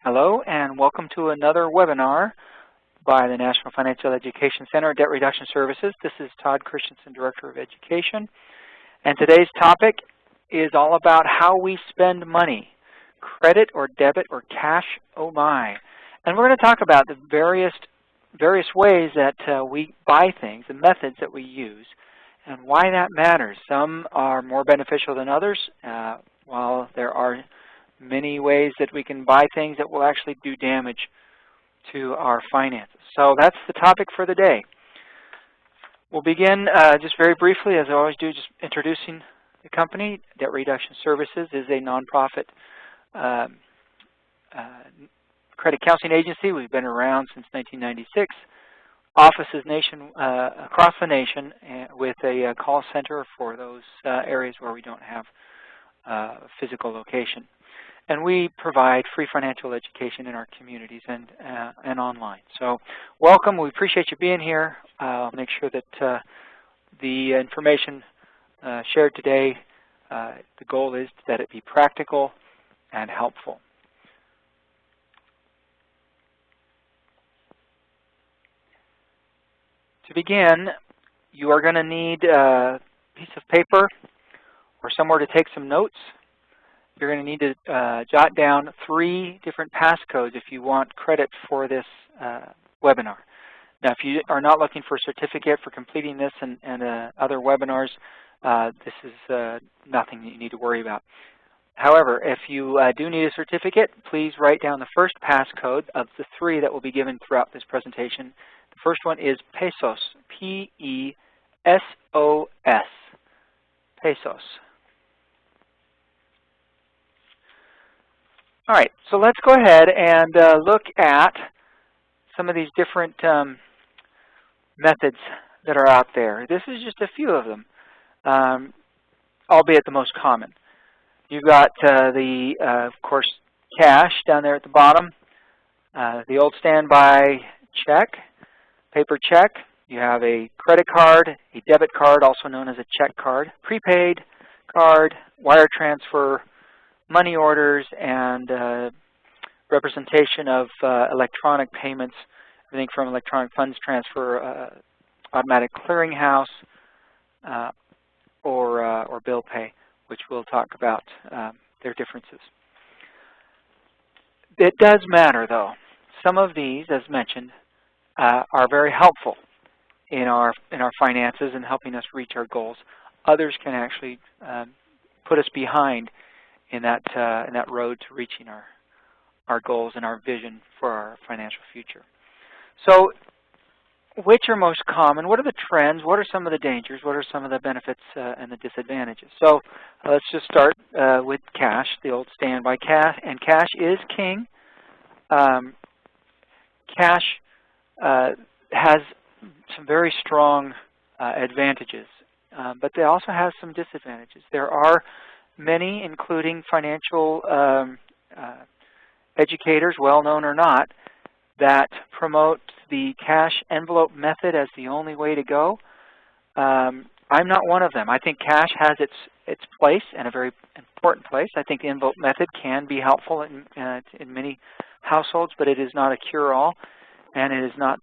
Hello and welcome to another webinar by the National Financial Education Center Debt Reduction Services. This is Todd Christensen, Director of Education. And today's topic is all about how we spend money, credit or debit or cash, oh my. And we're going to talk about the various ways that we buy things, the methods that we use, and why that matters. Some are more beneficial than others, while there are many ways that we can buy things that will actually do damage to our finances. So that's the topic for the day. We'll begin just very briefly, as I always do, just introducing the company. Debt Reduction Services is a nonprofit credit counseling agency. We've been around since 1996. Offices across the nation with a call center for those areas where we don't have a physical location. And we provide free financial education in our communities and online. So welcome. We appreciate you being here. I'll make sure that the information shared today, the goal is that it be practical and helpful. To begin, you are going to need a piece of paper or somewhere to take some notes. You're going to need to jot down 3 different passcodes if you want credit for this webinar. Now, if you are not looking for a certificate for completing this and other webinars, this is nothing that you need to worry about. However, if you do need a certificate, please write down the first passcode of the 3 that will be given throughout this presentation. The first one is pesos, P-E-S-O-S, pesos. All right, so let's go ahead and look at some of these different methods that are out there. This is just a few of them, albeit the most common. You've got of course, cash down there at the bottom, the old standby check, paper check. You have a credit card, a debit card, also known as a check card, prepaid card, wire transfer, money orders, and representation of electronic payments, everything from electronic funds transfer, automatic clearinghouse, or bill pay, which we'll talk about their differences. It does matter, though. Some of these, as mentioned, are very helpful in our finances and helping us reach our goals. Others can actually put us behind in that road to reaching our goals and our vision for our financial future. So, which are most common? What are the trends? What are some of the dangers? What are some of the benefits and the disadvantages? So, let's just start with cash, the old standby cash, and cash is king. Cash has some very strong advantages, but they also have some disadvantages. There are many, including financial educators, well-known or not, that promote the cash envelope method as the only way to go. I'm not one of them. I think cash has its place, and a very important place. I think the envelope method can be helpful in many households, but it is not a cure-all, and it is not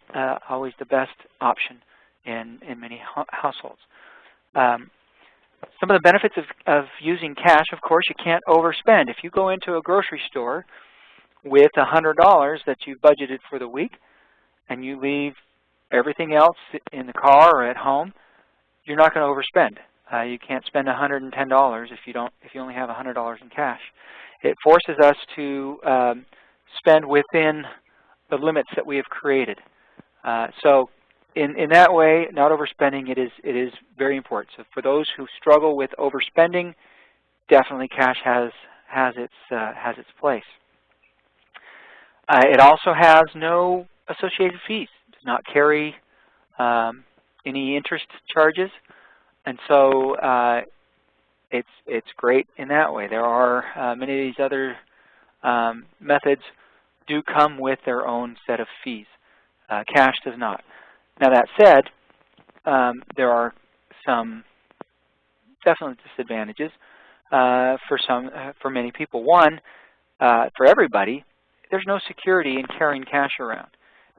always the best option in many households. Some of the benefits of using cash, of course, you can't overspend. If you go into a grocery store with $100 that you budgeted for the week and you leave everything else in the car or at home, you're not going to overspend. You can't spend $110 if you only have $100 in cash. It forces us to spend within the limits that we have created. So in that way, not overspending, it is very important. So for those who struggle with overspending, definitely cash has its place. It also has no associated fees. It does not carry any interest charges, and so it's great in that way. There are many of these other methods do come with their own set of fees. Cash does not. Now that said, there are some definite disadvantages for many people. One, for everybody, there's no security in carrying cash around.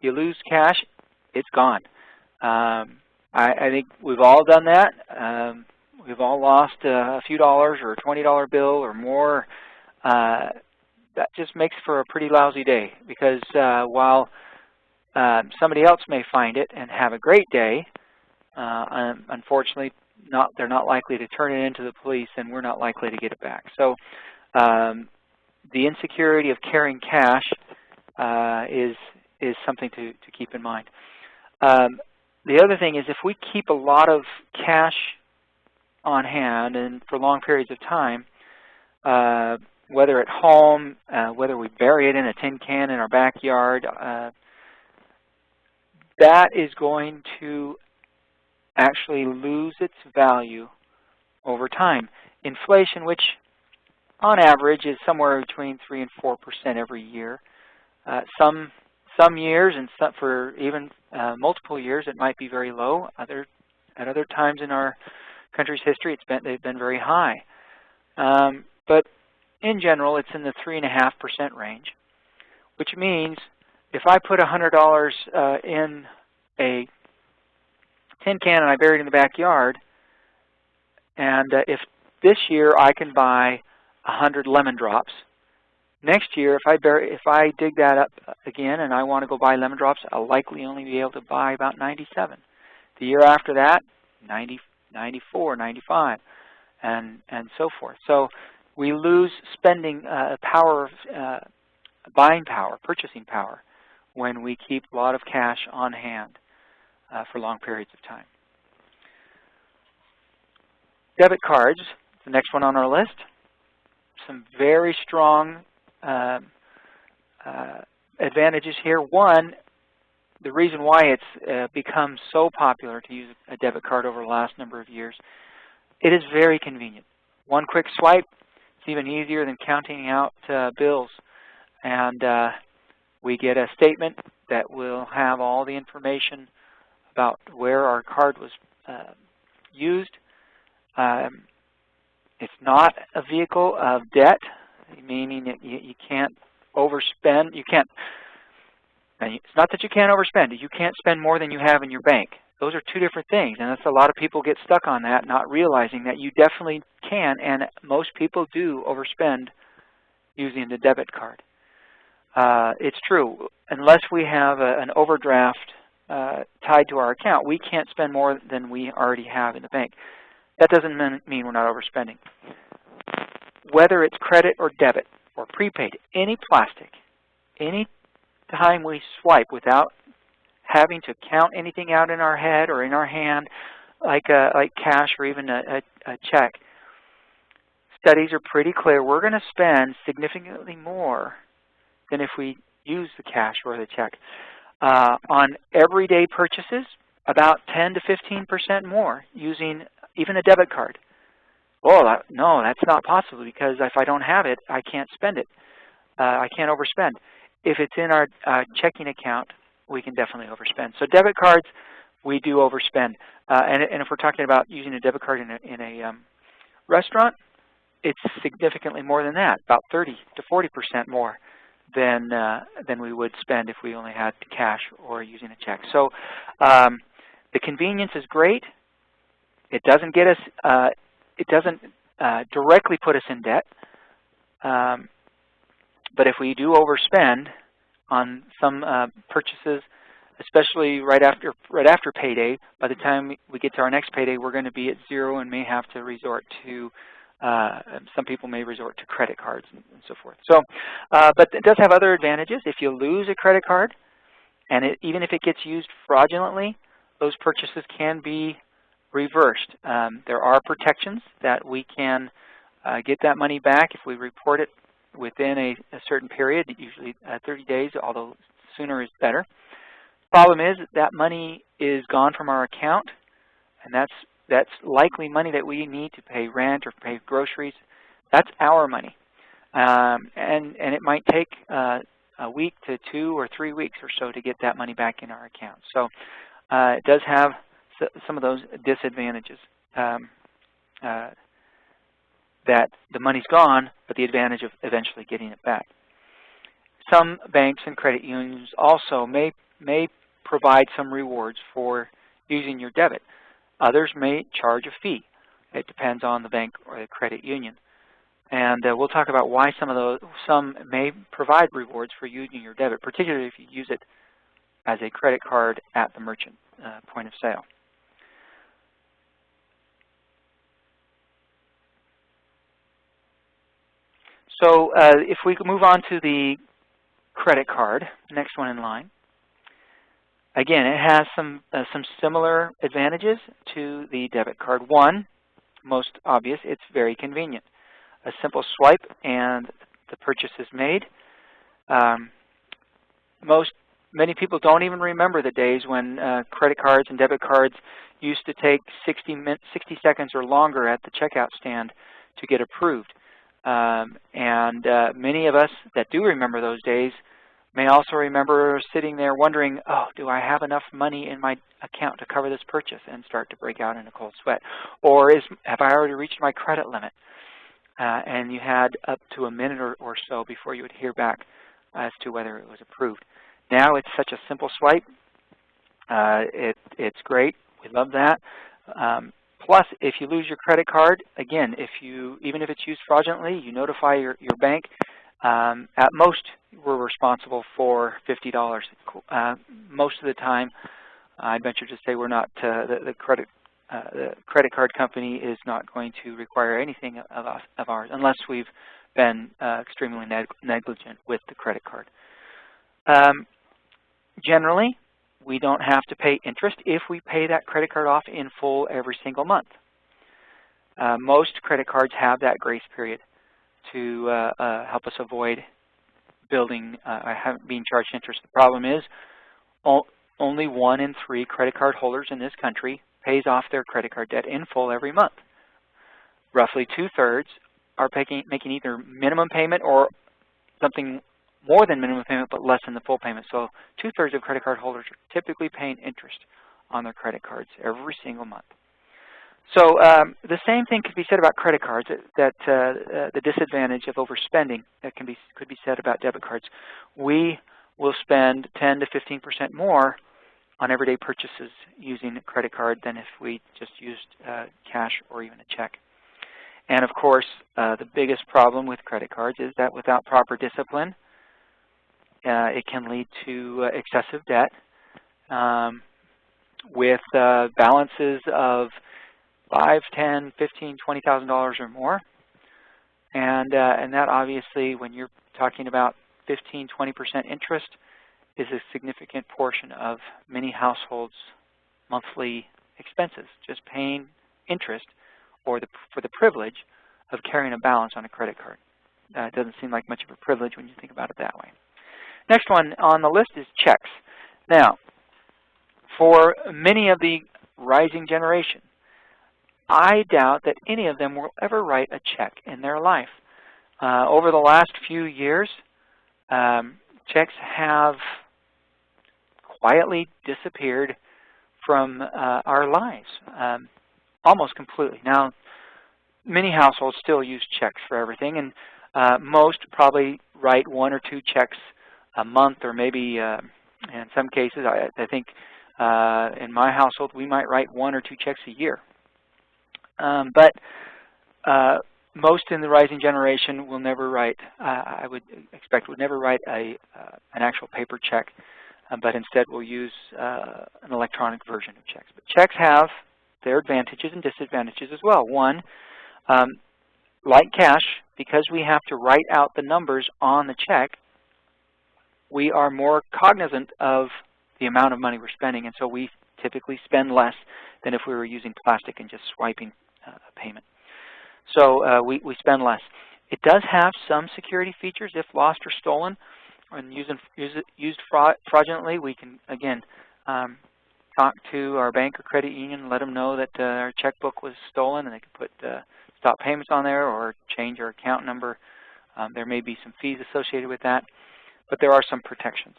You lose cash, it's gone. I think we've all done that. We've all lost a few dollars or a $20 bill or more. That just makes for a pretty lousy day, because while somebody else may find it and have a great day, unfortunately, they're not likely to turn it into the police, and we're not likely to get it back. So the insecurity of carrying cash is something to keep in mind. The other thing is, if we keep a lot of cash on hand and for long periods of time, whether at home, whether we bury it in a tin can in our backyard, that is going to actually lose its value over time. Inflation, which on average is somewhere between 3 and 4% every year. Some years, and for even multiple years, it might be very low. At other times in our country's history, they've been very high. But in general, it's in the 3.5% range, which means if I put $100 in a tin can and I bury it in the backyard, and if this year I can buy 100 lemon drops, next year if I dig that up again and I want to go buy lemon drops, I'll likely only be able to buy about 97. The year after that, 90, 94, 95, and so forth. So we lose spending power, buying power, purchasing power, when we keep a lot of cash on hand for long periods of time. Debit cards, the next one on our list. Some very strong advantages here. One, the reason why it's become so popular to use a debit card over the last number of years, it is very convenient. One quick swipe, it's even easier than counting out bills. And we get a statement that will have all the information about where our card was used. It's not a vehicle of debt, meaning that you can't overspend. You can't. It's not that you can't overspend. You can't spend more than you have in your bank. Those are two different things, and that's a lot of people get stuck on that, not realizing that you definitely can, and most people do overspend using the debit card. It's true. Unless we have an overdraft tied to our account, we can't spend more than we already have in the bank. That doesn't mean we're not overspending. Whether it's credit or debit or prepaid, any plastic, any time we swipe without having to count anything out in our head or in our hand, like cash or even a check, studies are pretty clear. We're going to spend significantly more than if we use the cash or the check. On everyday purchases, about 10 to 15% more using even a debit card. Oh, no, that's not possible, because if I don't have it, I can't spend it. I can't overspend. If it's in our checking account, we can definitely overspend. So debit cards, we do overspend. And if we're talking about using a debit card in a restaurant, it's significantly more than that, about 30 to 40% more than we would spend if we only had cash or using a check. So the convenience is great. It doesn't get us. It doesn't directly put us in debt. But if we do overspend on some purchases, especially right after payday, by the time we get to our next payday, we're going to be at zero and may have to resort to. Some people may resort to credit cards and so forth. So, but it does have other advantages. If you lose a credit card, and even if it gets used fraudulently, those purchases can be reversed. There are protections that we can get that money back if we report it within a certain period, usually 30 days, although sooner is better. Problem is that money is gone from our account, and that's likely money that we need to pay rent or pay groceries. That's our money. And it might take a week to 2 or 3 weeks or so to get that money back in our account. So it does have some of those disadvantages, that the money's gone, but the advantage of eventually getting it back. some banks and credit unions also may provide some rewards for using your debit. Others may charge a fee. It depends on the bank or the credit union. And we'll talk about why some may provide rewards for using your debit, particularly if you use it as a credit card at the merchant point of sale. So if we could move on to the credit card, the next one in line. Again, it has some similar advantages to the debit card. One, most obvious, it's very convenient. A simple swipe and the purchase is made. Many people don't even remember the days when credit cards and debit cards used to take 60 seconds or longer at the checkout stand to get approved. Many of us that do remember those days may also remember sitting there wondering, oh, do I have enough money in my account to cover this purchase, and start to break out in a cold sweat? Or have I already reached my credit limit? And you had up to a minute or so before you would hear back as to whether it was approved. Now it's such a simple swipe. It's great. We love that. Plus, if you lose your credit card, again, even if it's used fraudulently, you notify your bank. At most, we're responsible for $50. Most of the time, I venture to say we're not. The credit card company is not going to require anything of ours unless we've been extremely negligent with the credit card. Generally, we don't have to pay interest if we pay that credit card off in full every single month. Most credit cards have that grace period to help us avoid being charged interest. The problem is only 1 in 3 credit card holders in this country pays off their credit card debt in full every month. Roughly 2/3 are making either minimum payment or something more than minimum payment but less than the full payment. So 2/3 of credit card holders are typically paying interest on their credit cards every single month. So the same thing could be said about credit cards, that the disadvantage of overspending that could be said about debit cards. We will spend 10 to 15% more on everyday purchases using a credit card than if we just used cash or even a check. And of course, the biggest problem with credit cards is that without proper discipline, it can lead to excessive debt with balances of $5, $10, $15, $20,000 or more, and that obviously, when you're talking about 15, 20% interest, is a significant portion of many households' monthly expenses. Just paying interest for the privilege of carrying a balance on a credit card. It doesn't seem like much of a privilege when you think about it that way. Next one on the list is checks. Now, for many of the rising generation, I doubt that any of them will ever write a check in their life. Over the last few years, checks have quietly disappeared from our lives, almost completely. Now, many households still use checks for everything, and most probably write 1 or 2 checks a month, or maybe in some cases, I think in my household, we might write 1 or 2 checks a year. But most in the rising generation will never write, I would expect, would never write an actual paper check, but instead will use an electronic version of checks. But checks have their advantages and disadvantages as well. One, like cash, because we have to write out the numbers on the check, we are more cognizant of the amount of money we're spending, and so we typically spend less than if we were using plastic and just swiping a payment. So we spend less. It does have some security features. If lost or stolen and used fraudulently, we can, again, talk to our bank or credit union and let them know that our checkbook was stolen, and they can put stop payments on there or change our account number. There may be some fees associated with that, but there are some protections.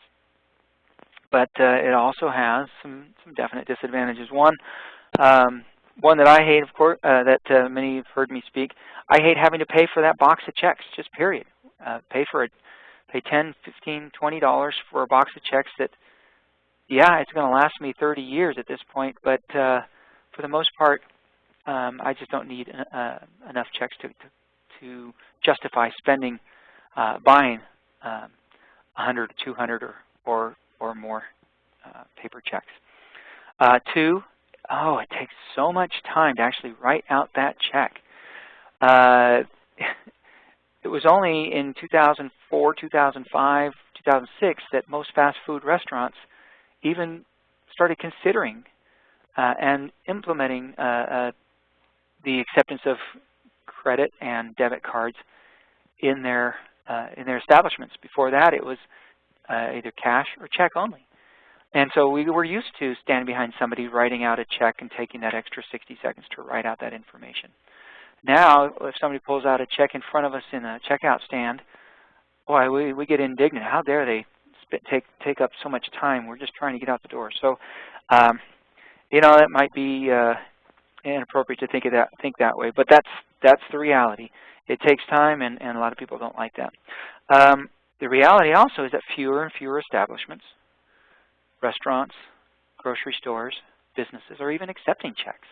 But it also has some definite disadvantages. One that I hate, of course, that many have heard me speak. I hate having to pay for that box of checks, just period. Pay for pay $10, $15, $20 for a box of checks that, yeah, it's going to last me 30 years at this point, but for the most part, I just don't need enough checks to justify spending, buying 100, 200, or more paper checks. 2, it takes so much time to actually write out that check. It was only in 2004, 2005, 2006 that most fast food restaurants even started considering and implementing the acceptance of credit and debit cards in their establishments. Before that, it was either cash or check only. And so we were used to standing behind somebody writing out a check and taking that extra 60 seconds to write out that information. Now, if somebody pulls out a check in front of us in a checkout stand, boy, we get indignant. How dare they take up so much time? We're just trying to get out the door. So, you know, that might be inappropriate to think that way, but that's the reality. It takes time, and a lot of people don't like that. The reality also is that fewer and fewer establishments, restaurants, grocery stores, businesses are even accepting checks.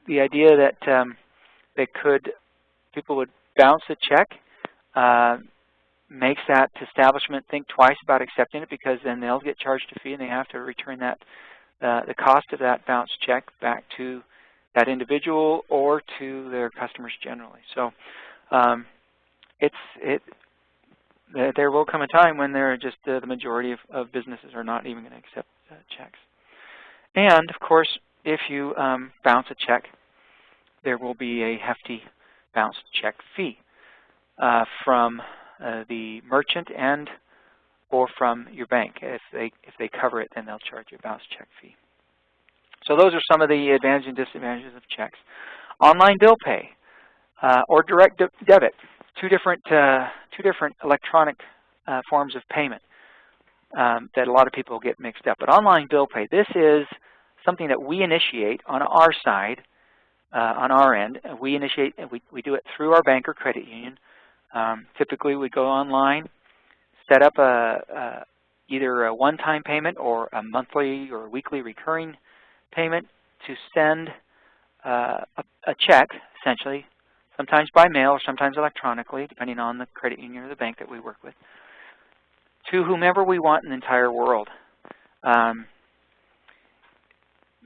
The idea that people would bounce a check makes that establishment think twice about accepting it, because then they'll get charged a fee and they have to return that the cost of that bounced check back to that individual or to their customers generally. So there will come a time when the majority of businesses are not even going to accept checks. And of course, if you bounce a check, there will be a hefty bounced check fee from the merchant and or from your bank. If they cover it, then they'll charge you a bounced check fee. So those are some of the advantages and disadvantages of checks. Online bill pay or direct debit, two different electronic forms of payment that a lot of people get mixed up. But online bill pay, this is something that we initiate on our side, on our end. We initiate, and we do it through our bank or credit union. Typically, we go online, set up either a one-time payment or a monthly or weekly recurring payment to send a check, essentially, sometimes by mail or sometimes electronically, depending on the credit union or the bank that we work with, to whomever we want in the entire world.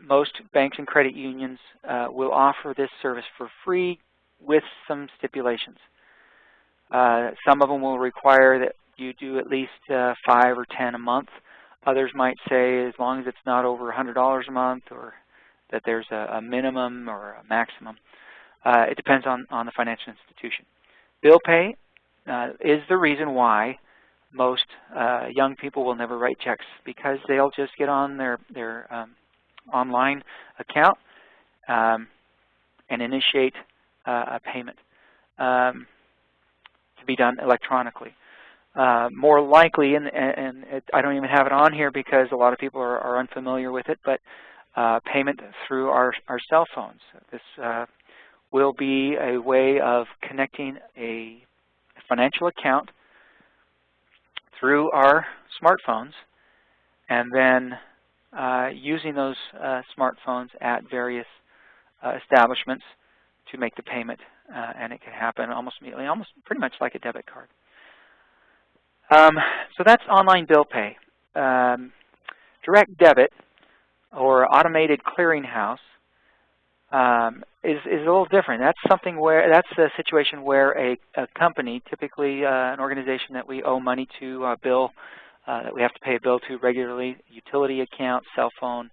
Most banks and credit unions will offer this service for free with some stipulations. Some of them will require that you do at least 5 or 10 a month. Others might say as long as it's not over $100 a month, or that there's a minimum or a maximum. It depends on the financial institution. Bill pay is the reason why most young people will never write checks, because they'll just get on their online account and initiate a payment to be done electronically. More likely, and I don't even have it on here because a lot of people are unfamiliar with it, but payment through our cell phones. This will be a way of connecting a financial account through our smartphones, and then using those smartphones at various establishments to make the payment, and it can happen almost immediately, almost pretty much like a debit card. So that's online bill pay. Direct debit or automated clearinghouse is a little different. That's a situation where a company, typically an organization that we owe money to, bill that we have to pay a bill to regularly, utility account, cell phone,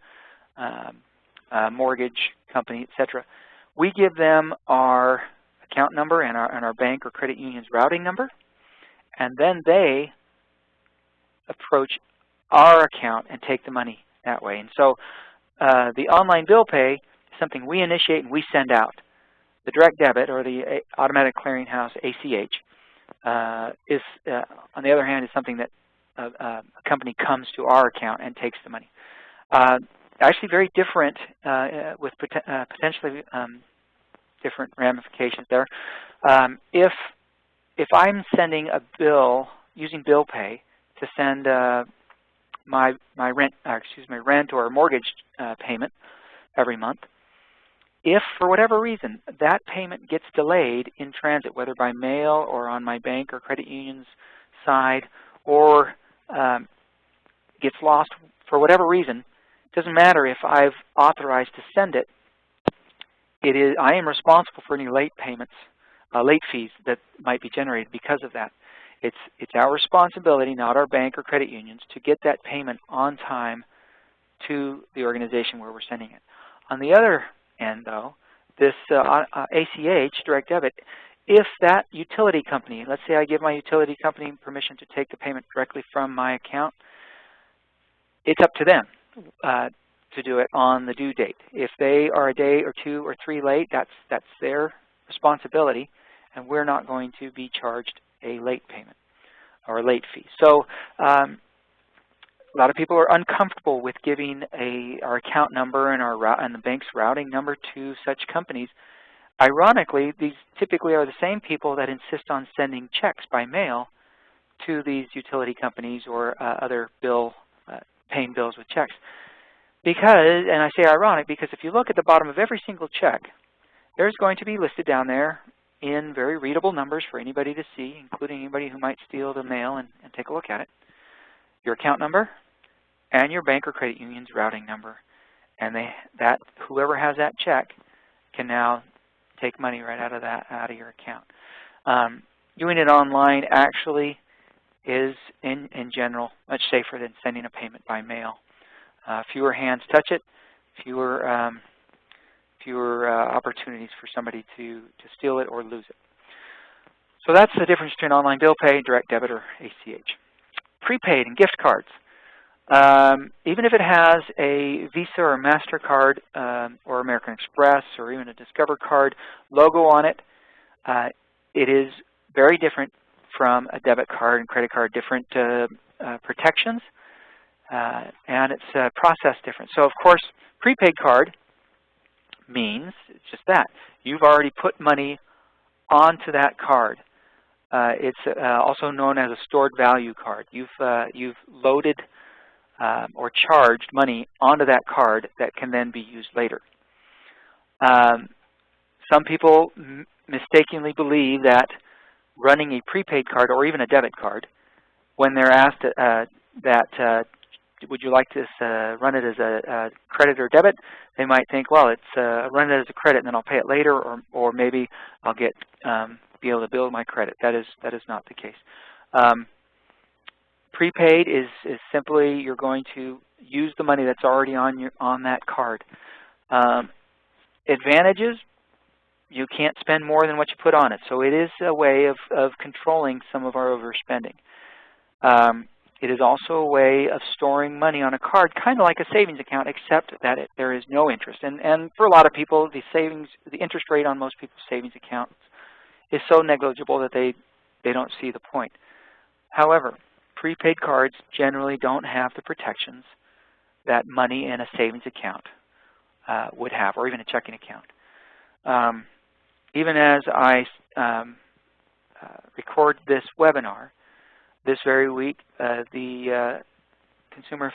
mortgage company, etc. We give them our account number and our bank or credit union's routing number, and then they approach our account and take the money that way. And so the online bill pay is something we initiate and we send out. The direct debit, or the automatic clearinghouse, ACH, is on the other hand, is something that a company comes to our account and takes the money. Actually very different with potentially different ramifications there. If if I'm sending a bill using bill pay to send my rent or mortgage payment every month, if for whatever reason that payment gets delayed in transit, whether by mail or on my bank or credit union's side, or gets lost for whatever reason, it doesn't matter if I've authorized to send it. I am responsible for any late payments, late fees that might be generated because of that. It's our responsibility, not our bank or credit unions, to get that payment on time to the organization where we're sending it. On the other end, though, this ACH, direct debit, if that utility company, let's say I give my utility company permission to take the payment directly from my account, it's up to them to do it on the due date. If they are a day or 2 or 3 late, that's their responsibility, and we're not going to be charged a late payment or a late fee. So a lot of people are uncomfortable with giving our account number and the bank's routing number to such companies. Ironically, these typically are the same people that insist on sending checks by mail to these utility companies or other paying bills with checks. Because, and I say ironic, because if you look at the bottom of every single check, there's going to be listed down there in very readable numbers for anybody to see, including anybody who might steal the mail and take a look at it, your account number and your bank or credit union's routing number. And whoever has that check can now take money right out of your account. Doing it online actually is, in general, much safer than sending a payment by mail. Fewer hands touch it, fewer opportunities for somebody to steal it or lose it. So that's the difference between online bill pay, direct debit, or ACH. Prepaid and gift cards. Even if it has a Visa or MasterCard or American Express or even a Discover card logo on it, it is very different from a debit card and credit card, different protections, and it's processed different. So of course, prepaid card means it's just that. You've already put money onto that card. It's also known as a stored value card. You've loaded or charged money onto that card that can then be used later. Some people mistakenly believe that running a prepaid card or even a debit card, when they're asked would you like this run it as a credit or debit, they might think, well, it's run it as a credit and then I'll pay it later, or maybe I'll be able to build my credit. That is not the case. Prepaid is simply you're going to use the money that's already on that card. Advantages: you can't spend more than what you put on it. So it is a way of controlling some of our overspending. It is also a way of storing money on a card, kind of like a savings account, except that there is no interest. And for a lot of people, the interest rate on most people's savings accounts is so negligible that they don't see the point. However, prepaid cards generally don't have the protections that money in a savings account would have, or even a checking account. Even as I record this webinar, this very week, the Consumer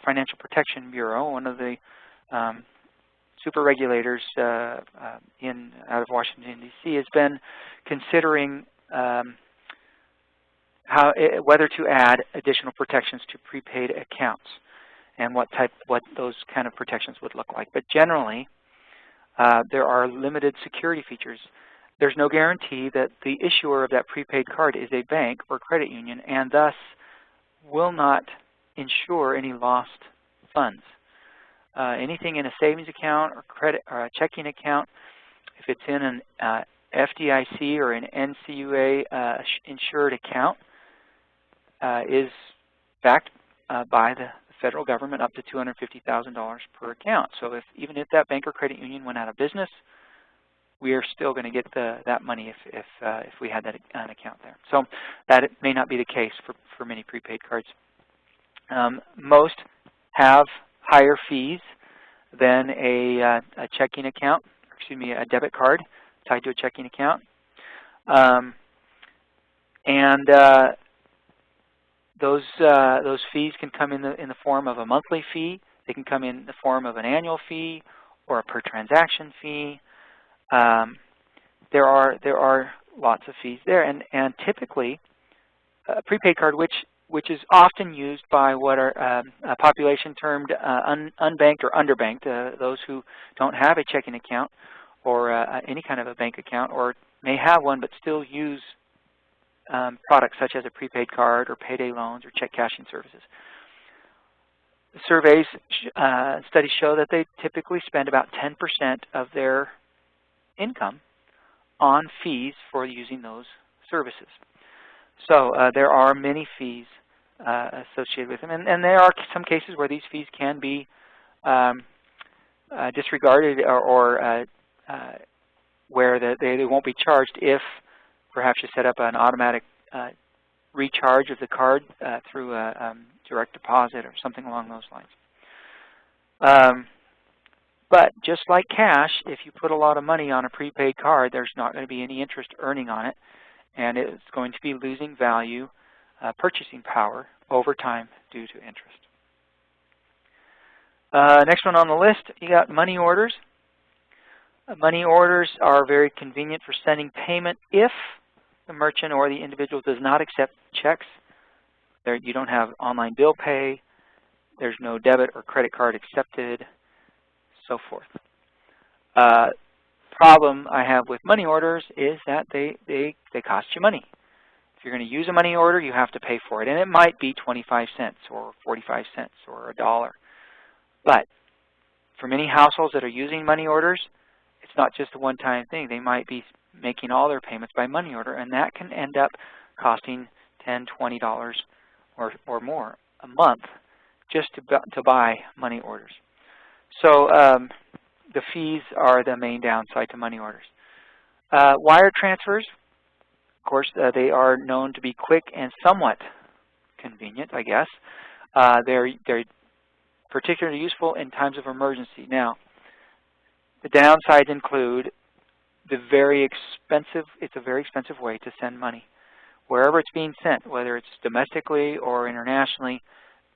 Financial Protection Bureau, one of the super regulators out of Washington, D.C., has been considering whether to add additional protections to prepaid accounts and what those kind of protections would look like. But generally, there are limited security features. There's no guarantee that the issuer of that prepaid card is a bank or credit union, and thus will not insure any lost funds. Anything in a savings account or credit or a checking account, if it's in an FDIC or an NCUA insured account, is backed by the federal government up to $250,000 per account. So even if that bank or credit union went out of business, we are still going to get that money if we had an account there. So that may not be the case for many prepaid cards. Most have higher fees than a checking account, a debit card tied to a checking account. And those fees can come in the form of a monthly fee. They can come in the form of an annual fee or a per transaction fee. There are lots of fees there, and typically a prepaid card, which is often used by what are a population termed unbanked or underbanked, those who don't have a checking account or any kind of a bank account, or may have one but still use products such as a prepaid card or payday loans or check cashing services. Surveys, studies show that they typically spend about 10% of their income on fees for using those services. So there are many fees associated with them, and there are some cases where these fees can be disregarded or where they won't be charged if perhaps you set up an automatic recharge of the card through a direct deposit or something along those lines. But just like cash, if you put a lot of money on a prepaid card, there's not going to be any interest earning on it, and it's going to be losing value, purchasing power over time due to interest. Next one on the list, you got money orders. Money orders are very convenient for sending payment if the merchant or the individual does not accept checks. You don't have online bill pay. There's no debit or credit card accepted, so forth. Problem I have with money orders is that they cost you money. If you're going to use a money order, you have to pay for it, and it might be 25 cents or 45 cents or $1. But for many households that are using money orders, it's not just a one-time thing. They might be making all their payments by money order, and that can end up costing $10, $20 or more a month just to buy money orders. So the fees are the main downside to money orders. Wire transfers, of course, they are known to be quick and somewhat convenient, I guess. They're particularly useful in times of emergency. Now, the downsides include it's a very expensive way to send money. Wherever it's being sent, whether it's domestically or internationally,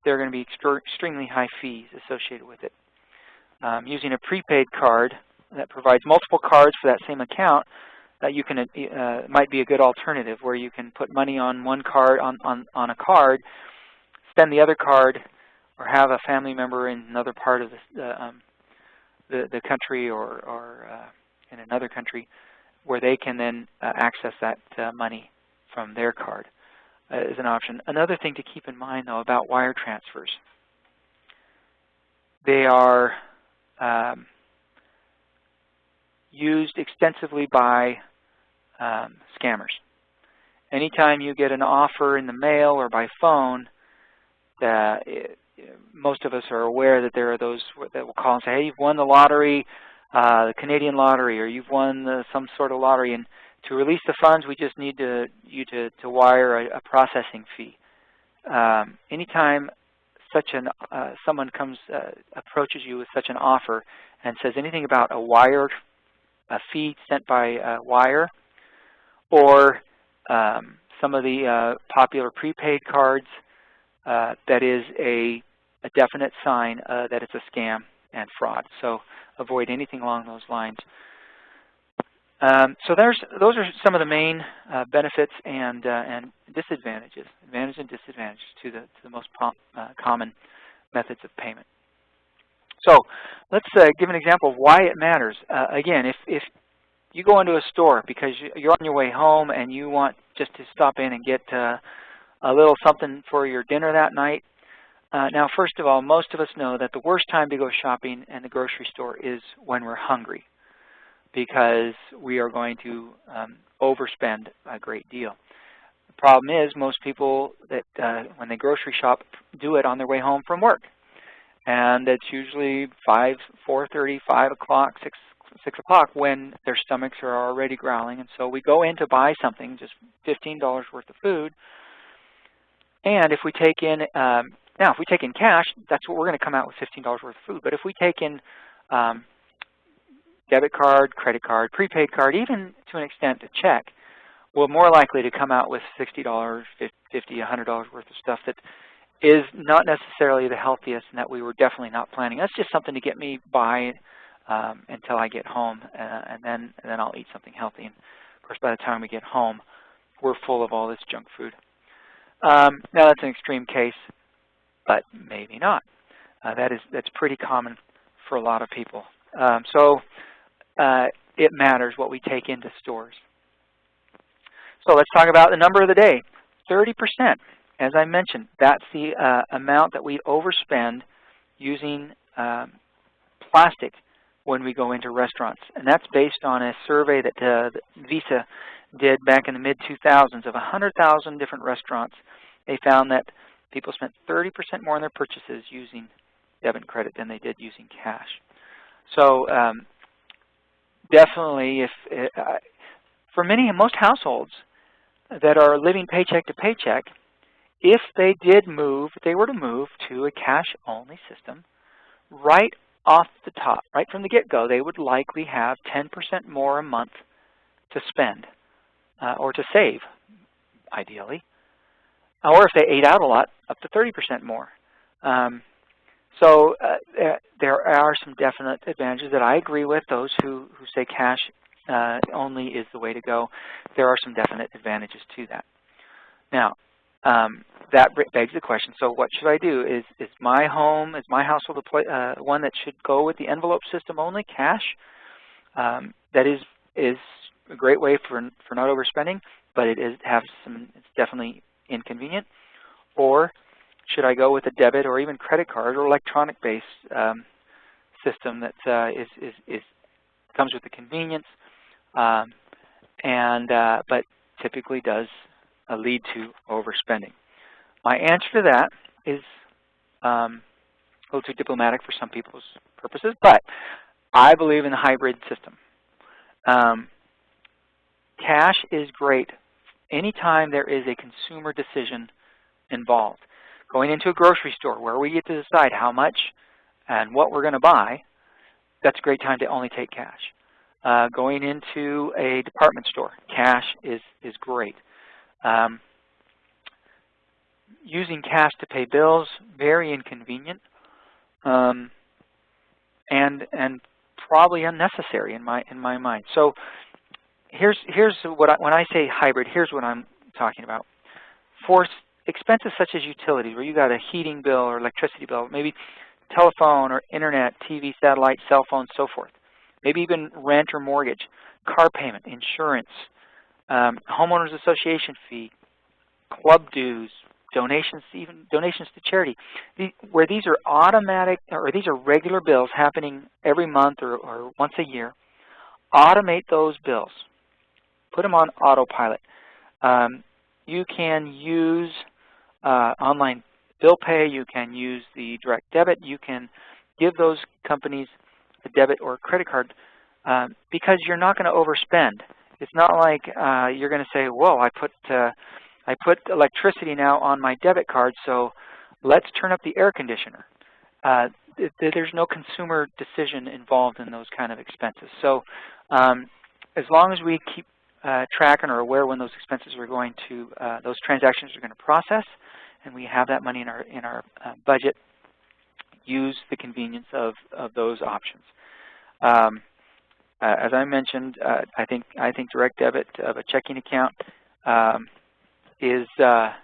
there are going to be extremely high fees associated with it. Using a prepaid card that provides multiple cards for that same account, that you can might be a good alternative, where you can put money on one card on a card, spend the other card, or have a family member in another part of the country or in another country where they can then access that money from their card is an option. Another thing to keep in mind, though, about wire transfers, they are used extensively by scammers. Anytime you get an offer in the mail or by phone, most of us are aware that there are those that will call and say, hey, you've won the lottery, the Canadian lottery, or you've won some sort of lottery, and to release the funds, we just need you to wire a processing fee. Anytime someone approaches you with such an offer and says anything about a fee sent by wire, or some of the popular prepaid cards, that is a definite sign that it's a scam and fraud. So avoid anything along those lines. So those are some of the main benefits and disadvantages, advantages and disadvantages to the most common methods of payment. So let's give an example of why it matters. Again, if you go into a store because you're on your way home and you want just to stop in and get a little something for your dinner that night. Now, first of all, most of us know that the worst time to go shopping in the grocery store is when we're hungry, because we are going to overspend a great deal. The problem is most people that when they grocery shop do it on their way home from work. And it's usually 4:30, 5 o'clock, 6 o'clock when their stomachs are already growling. And so we go in to buy something, just $15 worth of food. And if we take in, now if we take in cash, that's what we're going to come out with, $15 worth of food. But if we take in debit card, credit card, prepaid card, even to an extent a check, we're more likely to come out with $60, $50, $100 worth of stuff that is not necessarily the healthiest and that we were definitely not planning. That's just something to get me by until I get home, and then I'll eat something healthy. And of course, by the time we get home, we're full of all this junk food. Now that's an extreme case, but maybe not. That's pretty common for a lot of people. So it matters what we take into stores. So let's talk about the number of the day. 30%. As I mentioned, that's the amount that we overspend using plastic when we go into restaurants. And that's based on a survey that Visa did back in the mid-2000s of 100,000 different restaurants. They found that people spent 30% more on their purchases using debit and credit than they did using cash. So definitely, for most households that are living paycheck to paycheck, if they were to move to a cash-only system, right off the top, right from the get-go, they would likely have 10% more a month to spend or to save, ideally. Or if they ate out a lot, up to 30% more. So there are some definite advantages that I agree with. Those who say cash only is the way to go, there are some definite advantages to that. Now, that begs the question, so what should I do? Is my household one that should go with the envelope system only, cash? That is a great way for not overspending, but it's definitely inconvenient. Or should I go with a debit or even credit card or electronic-based system that comes with the convenience, but typically does lead to overspending? My answer to that is a little too diplomatic for some people's purposes, but I believe in the hybrid system. Cash is great anytime there is a consumer decision involved. Going into a grocery store where we get to decide how much and what we're going to buy, that's a great time to only take cash. Going into a department store, cash is great. Using cash to pay bills, very inconvenient, and probably unnecessary in my mind. So here's what when I say hybrid, here's what I'm talking about. For expenses such as utilities, where you got a heating bill or electricity bill, maybe telephone or internet, TV, satellite, cell phone, so forth. Maybe even rent or mortgage, car payment, insurance, homeowners association fee, club dues, donations, even donations to charity. Where these are automatic, or these are regular bills happening every month or once a year, automate those bills. Put them on autopilot. You can use online bill pay. You can use the direct debit. You can give those companies a debit or a credit card because you're not going to overspend. It's not like you're going to say, "Whoa, I put electricity now on my debit card, so let's turn up the air conditioner." There's no consumer decision involved in those kind of expenses. So as long as we keep track and are aware when those expenses are going to, those transactions are going to process, and we have that money in our budget, use the convenience of those options. As I mentioned, I think direct debit of a checking account is for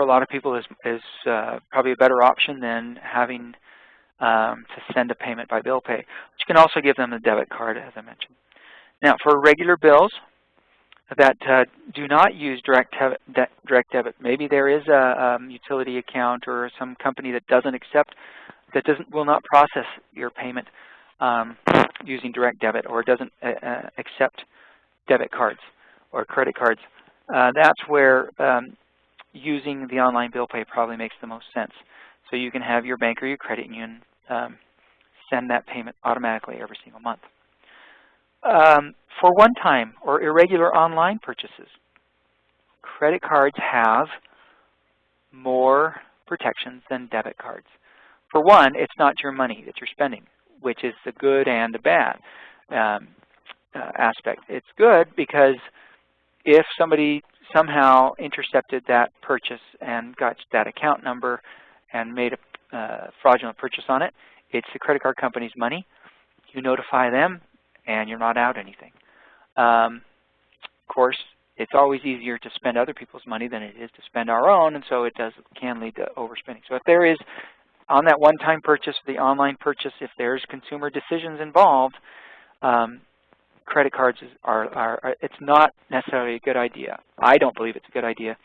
a lot of people is probably a better option than having to send a payment by bill pay. But you can also give them a debit card, as I mentioned. Now, for regular bills that do not use direct debit, maybe there is a utility account or some company that will not process your payment using direct debit, or doesn't accept debit cards or credit cards. That's where using the online bill pay probably makes the most sense. So you can have your bank or your credit union send that payment automatically every single month. For one-time or irregular online purchases, credit cards have more protections than debit cards. For one, it's not your money that you're spending, which is the good and the bad aspect. It's good because if somebody somehow intercepted that purchase and got that account number and made a fraudulent purchase on it, it's the credit card company's money. You notify them, and you're not out anything. Of course, it's always easier to spend other people's money than it is to spend our own, and so it can lead to overspending. So if there is, on that one-time purchase, the online purchase, if there's consumer decisions involved, credit cards it's not necessarily a good idea. I don't believe it's a good idea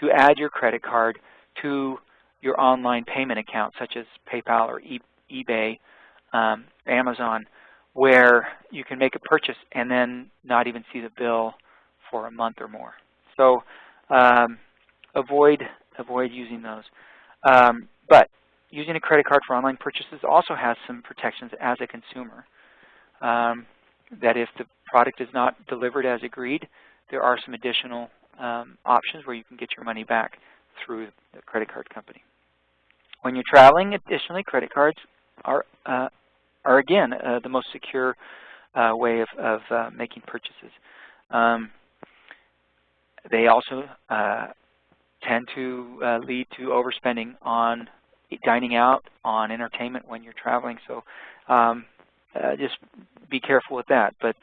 to add your credit card to your online payment account, such as PayPal or eBay, Amazon, where you can make a purchase and then not even see the bill for a month or more. So avoid using those. But using a credit card for online purchases also has some protections as a consumer. That if the product is not delivered as agreed, there are some additional options where you can get your money back through the credit card company. When you're traveling, additionally, credit cards are again the most secure way of making purchases. They also tend to lead to overspending on dining out, on entertainment when you're traveling. So just be careful with that. But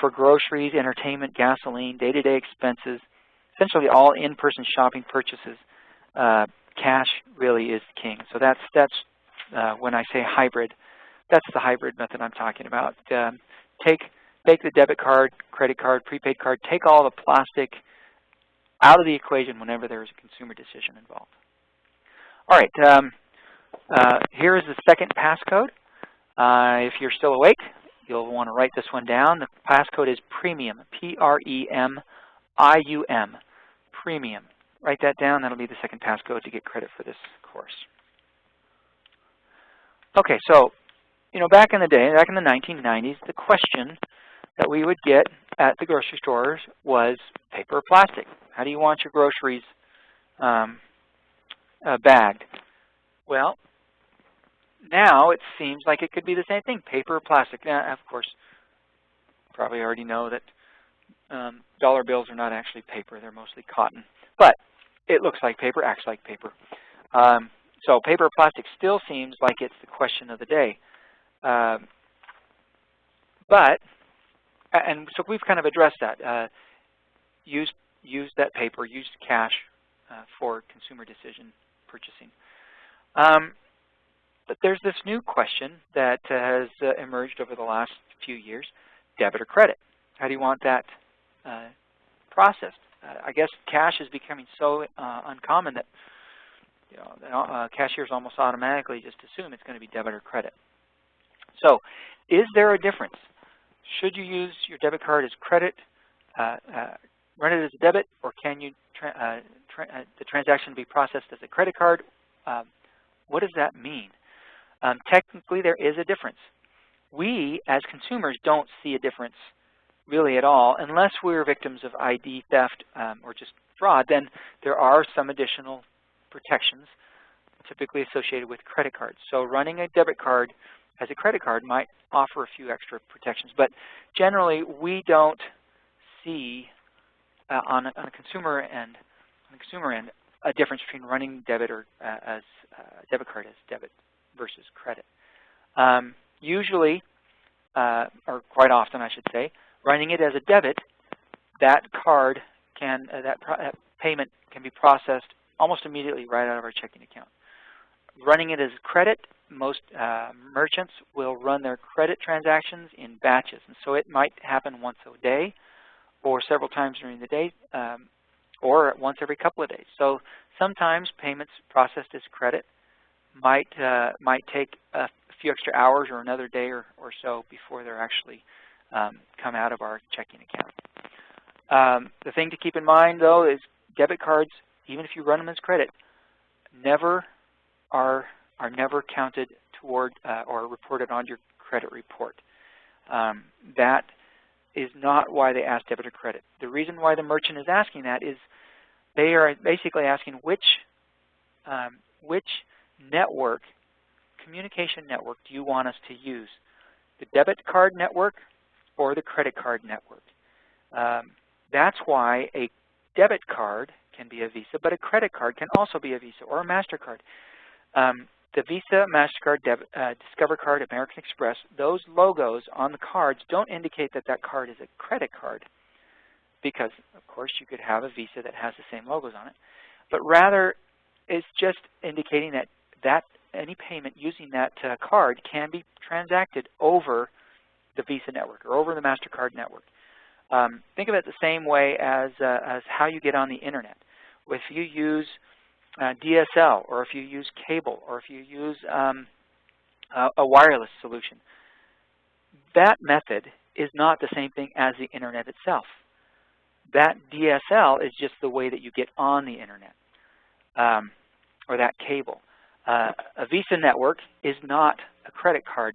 for groceries, entertainment, gasoline, day-to-day expenses, essentially all in-person shopping purchases, cash really is king. So that's when I say hybrid, that's the hybrid method I'm talking about. Take the debit card, credit card, prepaid card, take all the plastic out of the equation whenever there is a consumer decision involved. All right, here is the second passcode. If you're still awake, you'll want to write this one down. The passcode is PREMIUM, P-R-E-M-I-U-M, PREMIUM. Write that down. That'll be the second passcode to get credit for this course. Okay, so back in the day, back in the 1990s, the question that we would get at the grocery stores was paper or plastic. How do you want your groceries bagged? Well, now it seems like it could be the same thing, paper or plastic. Now, of course, you probably already know that dollar bills are not actually paper. They're mostly cotton. But it looks like paper, acts like paper. So paper or plastic still seems like it's the question of the day. And so we've kind of addressed that. Use that paper, use cash for consumer decision purchasing. But there's this new question that has emerged over the last few years, debit or credit. How do you want that processed? I guess cash is becoming so uncommon that cashiers almost automatically just assume it's going to be debit or credit. So is there a difference? Should you use your debit card as credit, run it as a debit, or can you the transaction be processed as a credit card? What does that mean? Technically, there is a difference. We, as consumers, don't see a difference really at all unless we're victims of ID theft or just fraud. Then there are some additional protections typically associated with credit cards. So running a debit card as a credit card might offer a few extra protections, but generally we don't see on a consumer end a difference between running debit or as debit card as debit versus credit. Usually, or quite often I should say, running it as a debit, that card can that payment can be processed almost immediately right out of our checking account. Running it as credit, most merchants will run their credit transactions in batches, and so it might happen once a day or several times during the day or once every couple of days. So sometimes payments processed as credit might take a few extra hours or another day or so before they're actually come out of our checking account. The thing to keep in mind, though, is debit cards, even if you run them as credit, are never counted toward or reported on your credit report. That is not why they ask debit or credit. The reason why the merchant is asking that is they are basically asking which network, communication network, do you want us to use? The debit card network or the credit card network? That's why a debit card can be a Visa, but a credit card can also be a Visa or a MasterCard. The Visa, MasterCard, Discover Card, American Express, those logos on the cards don't indicate that that card is a credit card, because, of course, you could have a Visa that has the same logos on it, but rather it's just indicating that any payment using that card can be transacted over the Visa network or over the MasterCard network. Think of it the same way as how you get on the Internet. If you use DSL, or if you use cable, or if you use a wireless solution, that method is not the same thing as the Internet itself. That DSL is just the way that you get on the Internet, or that cable. A Visa network is not a credit card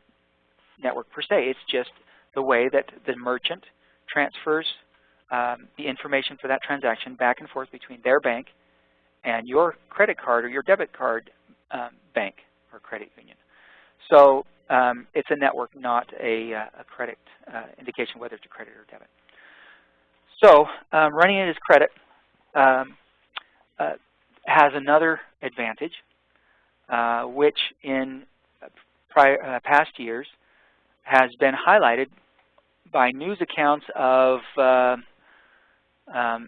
network per se. It's just the way that the merchant transfers the information for that transaction back and forth between their bank and your credit card or your debit card bank or credit union. So it's a network, not a credit indication whether it's a credit or debit. So running it as credit has another advantage, which in past years has been highlighted by news accounts of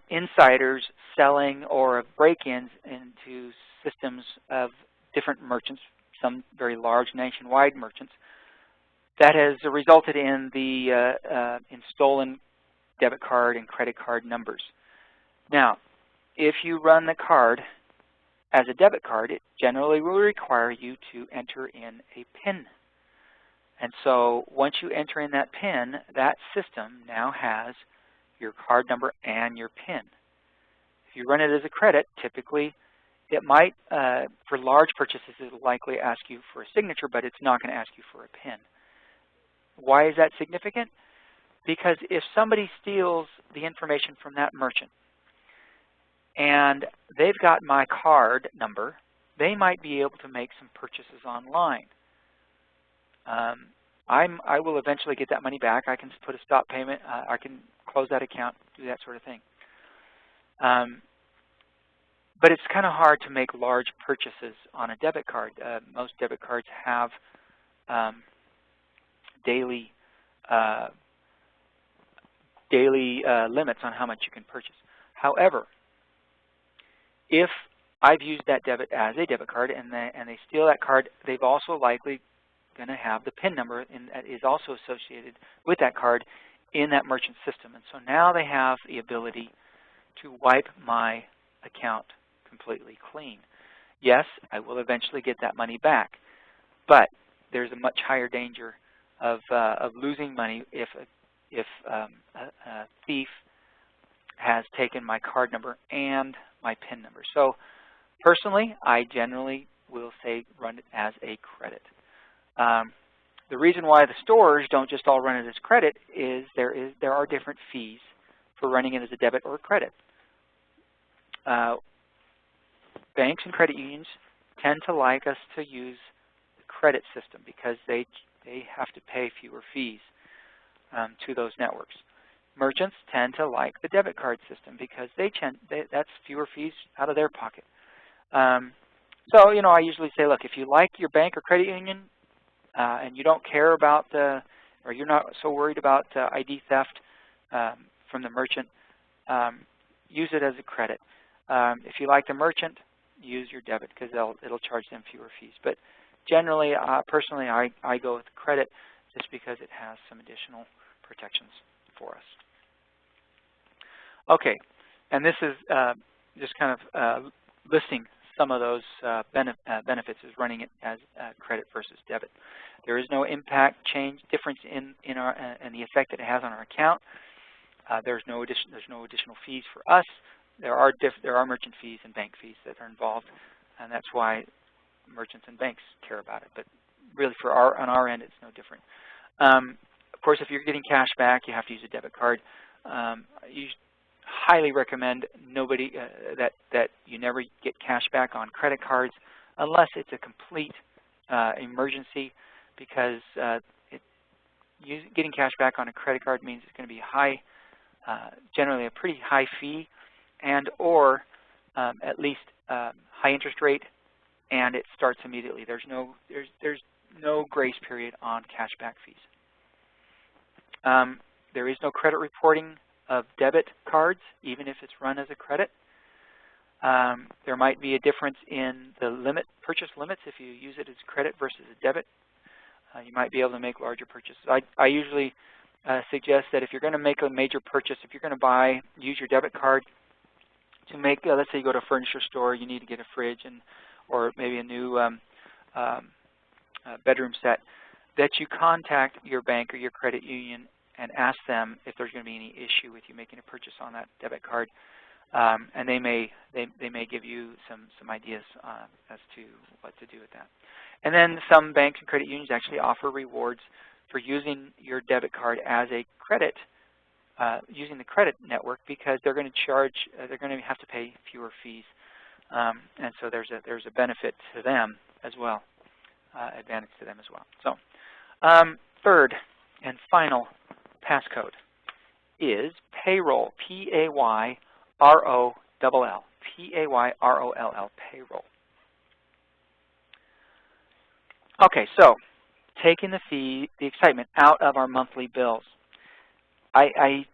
insiders selling or break-ins into systems of different merchants, some very large nationwide merchants, that has resulted in in stolen debit card and credit card numbers. Now, if you run the card as a debit card, it generally will require you to enter in a PIN. And so once you enter in that PIN, that system now has your card number and your PIN. If you run it as a credit, typically it might, for large purchases, it will likely ask you for a signature, but it's not going to ask you for a PIN. Why is that significant? Because if somebody steals the information from that merchant and they've got my card number, they might be able to make some purchases online. I will eventually get that money back. I can put a stop payment. I can close that account, do that sort of thing. But it's kind of hard to make large purchases on a debit card. Most debit cards have daily limits on how much you can purchase. However, if I've used that debit as a debit card and they steal that card, they've also likely going to have the PIN number that is also associated with that card in that merchant system. And so now they have the ability to wipe my account completely clean. Yes, I will eventually get that money back, but there's a much higher danger of losing money if a thief has taken my card number and my PIN number. So personally, I generally will say run it as a credit. The reason why the stores don't just all run it as credit is there are different fees for running it as a debit or a credit. Banks and credit unions tend to like us to use the credit system because they have to pay fewer fees to those networks. Merchants tend to like the debit card system because that's fewer fees out of their pocket. So, you know, I usually say, look, if you like your bank or credit union and you don't care about or you're not so worried about ID theft from the merchant, use it as a credit. If you like the merchant, use your debit because it'll charge them fewer fees. But generally, personally, I go with credit just because it has some additional protections for us. Okay, and this is just kind of listing some of those benefits is running it as credit versus debit. There is no impact difference in the effect that it has on our account. There's no additional fees for us. There are merchant fees and bank fees that are involved, and that's why merchants and banks care about it. But really, on our end, it's no different. Of course, if you're getting cash back, you have to use a debit card. You highly recommend that you never get cash back on credit cards unless it's a complete emergency, because getting cash back on a credit card means it's going to be high generally a pretty high fee and or at least high interest rate, and it starts immediately. There's no grace period on cashback fees. There is no credit reporting of debit cards, even if it's run as a credit. There might be a difference in the purchase limits if you use it as credit versus a debit. You might be able to make larger purchases. I usually suggest that if you're going to make a major purchase, if you're going to use your debit card to make, let's say you go to a furniture store, you need to get a fridge or maybe a new bedroom set, that you contact your bank or your credit union and ask them if there's going to be any issue with you making a purchase on that debit card, and they may give you some ideas as to what to do with that. And then some banks and credit unions actually offer rewards for using your debit card as a credit, using the credit network, because they're going to charge, they're going to have to pay fewer fees, and so there's a benefit to them as well, advantage to them as well. So third and final passcode is payroll, P-A-Y-R-O-L-L, P-A-Y-R-O-L-L, payroll. Okay, so taking the excitement out of our monthly bills. I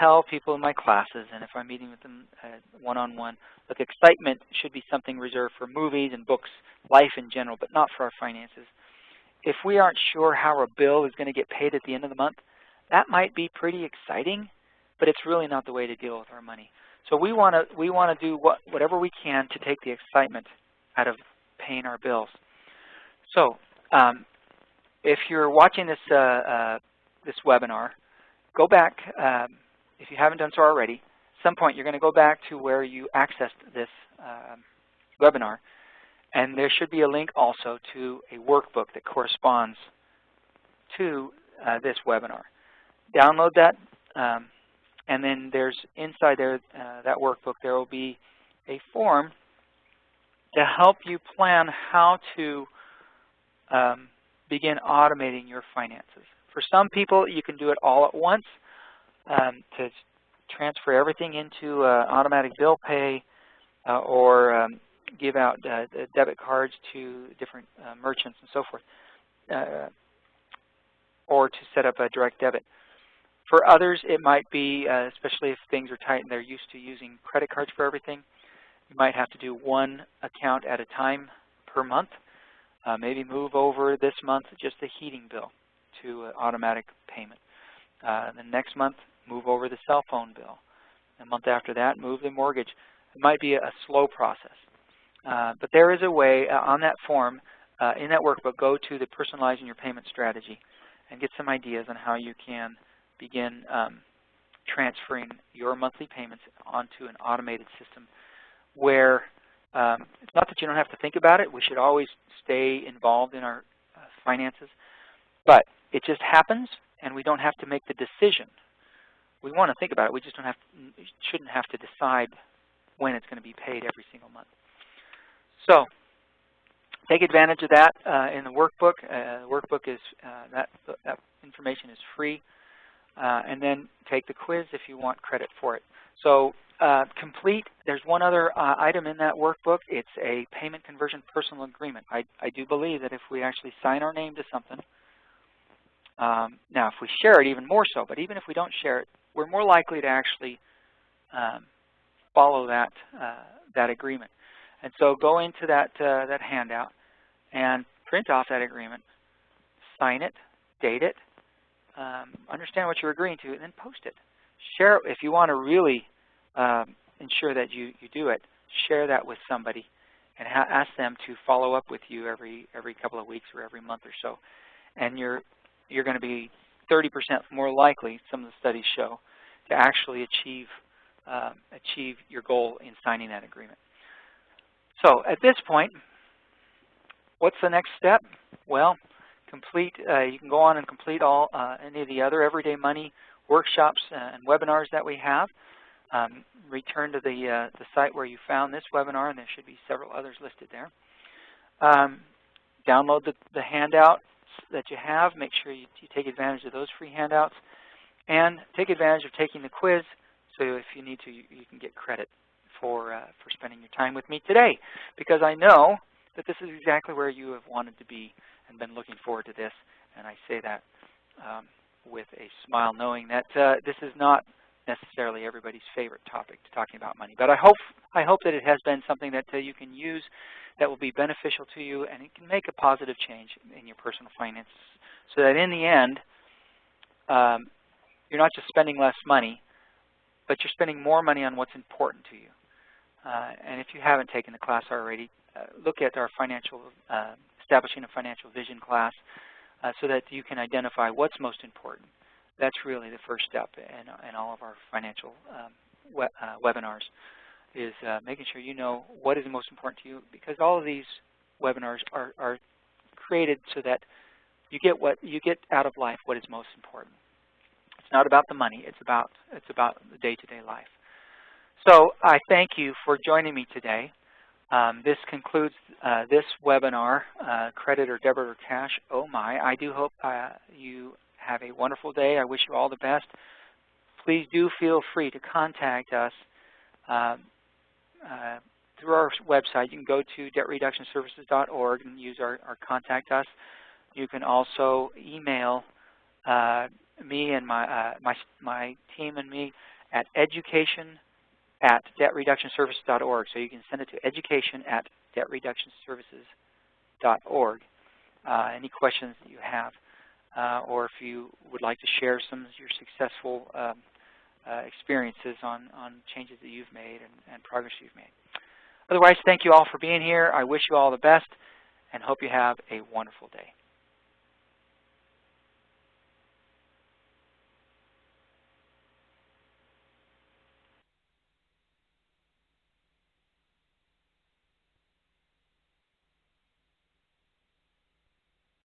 tell people in my classes, and if I'm meeting with them one-on-one, look, excitement should be something reserved for movies and books, life in general, but not for our finances. If we aren't sure how our bill is going to get paid at the end of the month, that might be pretty exciting, but it's really not the way to deal with our money. So we want to do whatever we can to take the excitement out of paying our bills. So if you're watching this this webinar, go back, if you haven't done so already, at some point you're going to go back to where you accessed this webinar, and there should be a link also to a workbook that corresponds to this webinar. Download that, and then there's inside there, that workbook, there will be a form to help you plan how to begin automating your finances. For some people, you can do it all at once to transfer everything into automatic bill pay or give out debit cards to different merchants and so forth, or to set up a direct debit. For others, it might be, especially if things are tight and they're used to using credit cards for everything, you might have to do one account at a time per month. Maybe move over this month just the heating bill to automatic payment. The next month, move over the cell phone bill. The month after that, move the mortgage. It might be a slow process. But there is a way on that form, in that workbook, go to the personalizing your payment strategy and get some ideas on how you can begin transferring your monthly payments onto an automated system where it's not that you don't have to think about it. We should always stay involved in our finances. But it just happens, and we don't have to make the decision. We want to think about it. We just shouldn't have to decide when it's going to be paid every single month. So take advantage of that in the workbook. The workbook is that information is free, and then take the quiz if you want credit for it. So there's one other item in that workbook. It's a payment conversion personal agreement. I do believe that if we actually sign our name to something, now if we share it, even more so, but even if we don't share it, we're more likely to actually follow that agreement. And so go into that handout and print off that agreement, sign it, date it, understand what you're agreeing to, and then post it. Share it if you want to really ensure that you do it. Share that with somebody and ask them to follow up with you every couple of weeks or every month or so. And you're going to be 30% more likely, some of the studies show, to actually achieve your goal in signing that agreement. So at this point, what's the next step? Well, you can go on and complete any of the other Everyday Money workshops and webinars that we have. Return to the site where you found this webinar, and there should be several others listed there. Download the handouts that you have. Make sure you take advantage of those free handouts. and take advantage of taking the quiz. So if you need to, you can get credit for spending your time with me today, because I know that this is exactly where you have wanted to be and been looking forward to this. And I say that with a smile, knowing that this is not necessarily everybody's favorite topic, talking about money. But I hope that it has been something that you can use, that will be beneficial to you, and it can make a positive change in your personal finances, so that in the end, you're not just spending less money, but you're spending more money on what's important to you. And if you haven't taken the class already, look at our establishing a financial vision class, so that you can identify what's most important. That's really the first step in all of our financial webinars, is making sure you know what is most important to you, because all of these webinars are created so that you get out of life what is most important. It's not about the money. It's about the day-to-day life. So I thank you for joining me today. This concludes this webinar, Credit or Debit or Cash, oh my. I do hope you have a wonderful day. I wish you all the best. Please do feel free to contact us through our website. You can go to debtreductionservices.org and use our Contact Us. You can also email me and my team and me at education@debtreductionservices.org. So you can send it to education@debtreductionservices.org. Any questions that you have, or if you would like to share some of your successful experiences on changes that you've made and progress you've made. Otherwise, thank you all for being here. I wish you all the best and hope you have a wonderful day.